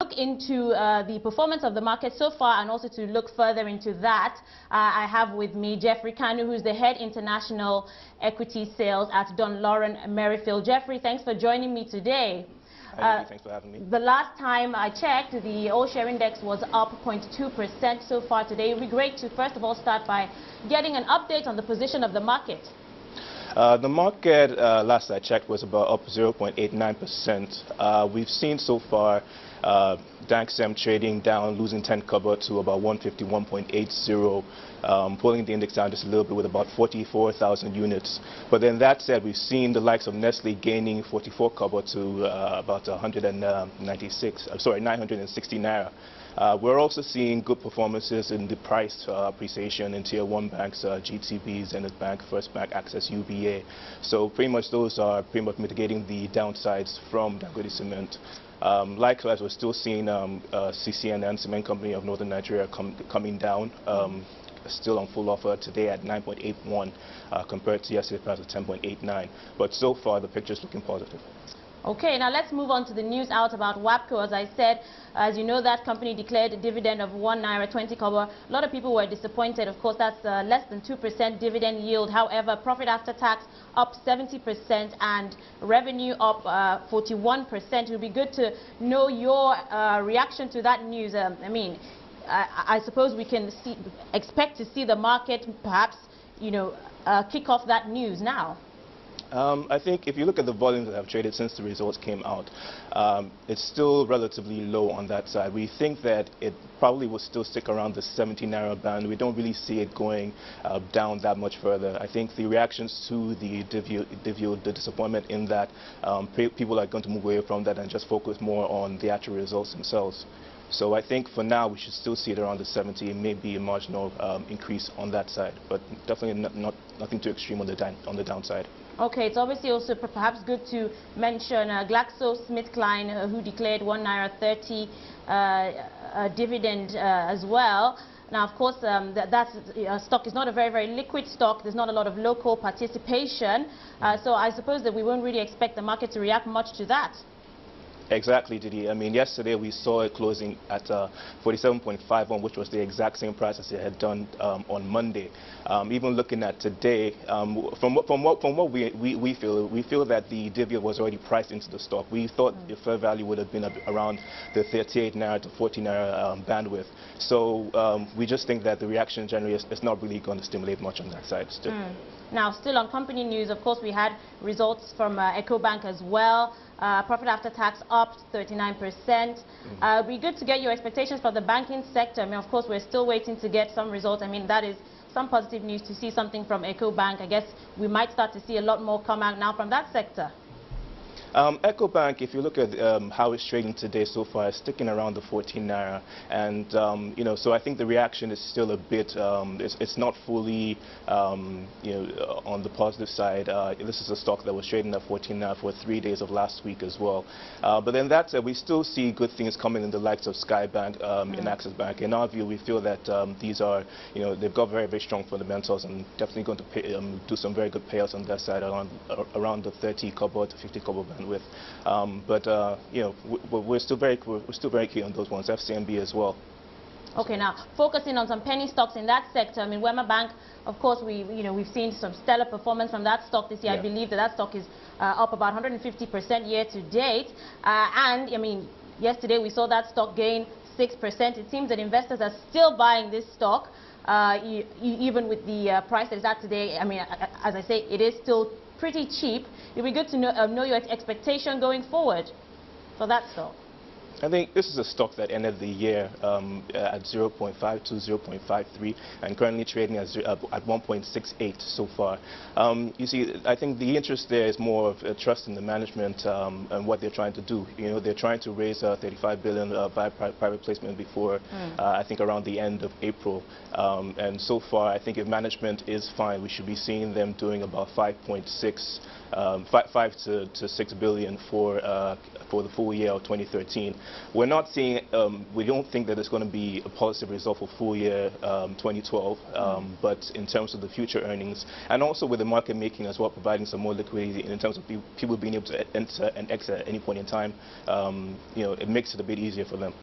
Look into the performance of the market so far, and also to look further into that, I have with me Jeffrey Kanu, who's the head international equity sales at Dunn Loren Merrifield. Jeffrey, thanks for joining me today. Hi, Didi, thanks for having me. The last time I checked, the all-share index was up 0.2% so far today. It would be great to first of all start by getting an update on the position of the market. The market, last I checked, was about up 0.89%. We've seen so far DAXM trading down, losing 10 cover to about 151.80, pulling the index down just a little bit with about 44,000 units. But then that said, we've seen the likes of Nestle gaining 44 cover to about 960 naira. We're also seeing good performances in the price appreciation in Tier 1 banks, GTB, Zenith Bank, First Bank, Access, UBA. So pretty much those are pretty much mitigating the downsides from Dangote Cement. Likewise, we're still seeing CCNN, Cement Company of Northern Nigeria, coming down. Still on full offer today at 9.81 compared to yesterday's price of 10.89. But so far, the picture is looking positive. Okay, now let's move on to the news out about WAPCO. As I said, as you know, that company declared a dividend of 1 naira 20 kobo. A lot of people were disappointed. Of course, that's less than 2% dividend yield. However, profit after tax up 70% and revenue up 41%. It would be good to know your reaction to that news. I suppose we can expect to see the market perhaps, kick off that news now. I think if you look at the volumes that have traded since the results came out, it's still relatively low on that side. We think that it probably will still stick around the 70 naira band. We don't really see it going down that much further. I think the reactions to the the disappointment in that, people are going to move away from that and just focus more on the actual results themselves. So I think for now we should still see it around the 70, maybe a marginal increase on that side, but definitely nothing too extreme on the downside. Okay, it's obviously also perhaps good to mention GlaxoSmithKline, who declared 1 naira 30 dividend as well. Now, of course, that stock is not a very liquid stock. There's not a lot of local participation. So I suppose that we won't really expect the market to react much to that. Exactly, Didi. I mean, yesterday we saw it closing at 47.51, which was the exact same price as it had done on Monday. Even looking at today, from what we feel that the dividend was already priced into the stock. We thought the fair value would have been around the 38 naira to 40 naira bandwidth. So we just think that the reaction generally is not really going to stimulate much on that side still. Now, still on company news, of course, we had results from EcoBank as well. Profit after tax up 39%. It'd be good to get your expectations for the banking sector. I mean, of course, we're still waiting to get some results. I mean, that is some positive news to see something from EcoBank. I guess we might start to see a lot more come out now from that sector. EcoBank, if you look at how it's trading today so far, is sticking around the 14 naira, and so I think the reaction is still a bit, it's not fully, on the positive side. This is a stock that was trading at 14 naira for 3 days of last week as well. But then that said, we still see good things coming in the likes of Skybank and Access Bank. In our view, we feel that these are, they've got very strong fundamentals and definitely going to do some very good payouts on that side around the 30 kobo to 50 kobo band. With, we're still very keen on those ones. FCMB as well. Okay, now focusing on some penny stocks in that sector. I mean, Wema Bank, of course, we've seen some stellar performance from that stock this year. Yeah. I believe that stock is up about 150% year to date. And I mean, yesterday we saw that stock gain 6%. It seems that investors are still buying this stock, even with the price that is at today. I mean, as I say, it is still pretty cheap. It would be good to know your expectation going forward for that stock. I think this is a stock that ended the year at 0.5 to 0.53 and currently trading at 1.68 so far. You see, I think the interest there is more of trust in the management and what they're trying to do. They're trying to raise 35 billion by private placement before, I think, around the end of April. And so far, I think if management is fine, we should be seeing them doing about 5 to 6 billion for the full year of 2013. we're not seeing, we don't think that it's going to be a positive result for full year 2012, but in terms of the future earnings, and also with the market making as well, providing some more liquidity in terms of people being able to enter and exit at any point in time, you know, it makes it a bit easier for them.